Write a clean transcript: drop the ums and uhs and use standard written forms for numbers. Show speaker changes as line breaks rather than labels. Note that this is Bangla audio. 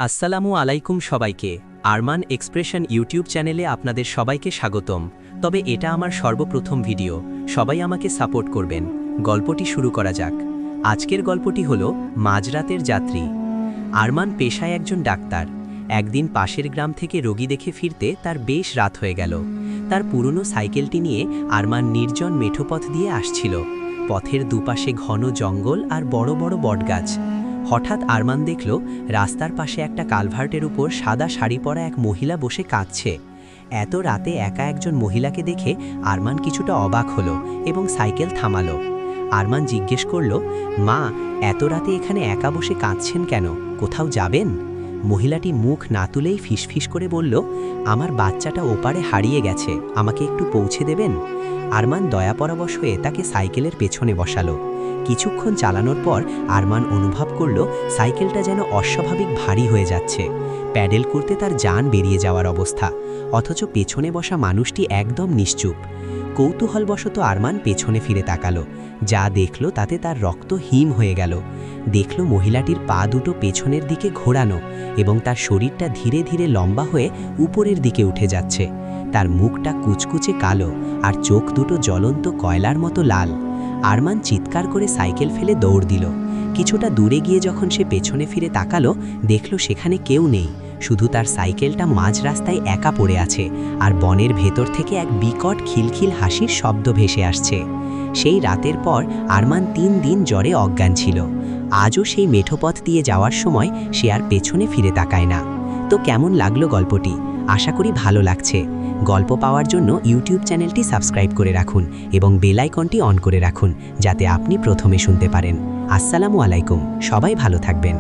আসসালামু আলাইকুম সবাইকে। আরমান এক্সপ্রেশন ইউটিউব চ্যানেলে আপনাদের সবাইকে স্বাগতম। তবে এটা আমার সর্বপ্রথম ভিডিও, সবাই আমাকে সাপোর্ট করবেন। গল্পটি শুরু করা যাক। আজকের গল্পটি হলো মাঝরাতের যাত্রী। আরমান পেশায় একজন ডাক্তার। একদিন পাশের গ্রাম থেকে রোগী দেখে ফিরতে তার বেশ রাত হয়ে গেল। তার পুরনো সাইকেলটি নিয়ে আরমান নির্জন মেঠোপথ দিয়ে আসছিল। পথের দুপাশে ঘন জঙ্গল আর বড় বড় বটগাছ। হঠাৎ আরমান দেখল রাস্তার পাশে একটা কালভার্টের উপর সাদা শাড়ি পরা এক মহিলা বসে কাঁদছে। এত রাতে একা একজন মহিলাকে দেখে আরমান কিছুটা অবাক হলো এবং সাইকেল থামালো। আরমান জিজ্ঞেস করল, মা, এত রাতে এখানে একা বসে কাঁদছেন কেন? কোথাও যাবেন? মহিলাটি মুখ না তুলেই ফিসফিস করে বলল, আমার বাচ্চাটা ওপারে হারিয়ে গেছে, আমাকে একটু পৌঁছে দেবেন? আরমান দয়াপরবশ হয়ে তাকে সাইকেলের পেছনে বসালো। কিছুক্ষণ চালানোর পর আরমান অনুভব করল সাইকেলটা যেন অস্বাভাবিক ভারী হয়ে যাচ্ছে। প্যাডেল করতে তার জান বেরিয়ে যাওয়ার অবস্থা, অথচ পেছনে বসা মানুষটি একদম নিশ্চুপ। কৌতূহলবশত আরমান পেছনে ফিরে তাকালো। যা দেখল তাতে তার রক্ত হিম হয়ে গেল। দেখল মহিলাটির পা দুটো পেছনের দিকে ঘোরানো এবং তার শরীরটা ধীরে ধীরে লম্বা হয়ে উপরের দিকে উঠে যাচ্ছে। তার মুখটা কুচকুচে কালো আর চোখ দুটো জ্বলন্ত কয়লার মতো লাল। আরমান চিৎকার করে সাইকেল ফেলে দৌড় দিল। কিছুটা দূরে গিয়ে যখন সে পেছনে ফিরে তাকালো, দেখল সেখানে কেউ নেই, শুধু তার সাইকেলটা মাঝ রাস্তায় একা পড়ে আছে আর বনের ভেতর থেকে এক বিকট খিলখিল হাসির শব্দ ভেসে আসছে। সেই রাতের পর আরমান 3 দিন জ্বরে অজ্ঞান ছিল। আজও সেই মেঠোপথ দিয়ে যাওয়ার সময় সে আর পেছনে ফিরে তাকায় না। তো কেমন লাগলো গল্পটি? আশা করি ভালো লাগছে। গল্প পাওয়ার জন্য ইউটিউব চ্যানেলটি সাবস্ক্রাইব করে রাখুন এবং বেল আইকনটি অন করে রাখুন, যাতে আপনি প্রথমে শুনতে পারেন। আসসালামু আলাইকুম, সবাই ভালো থাকবেন।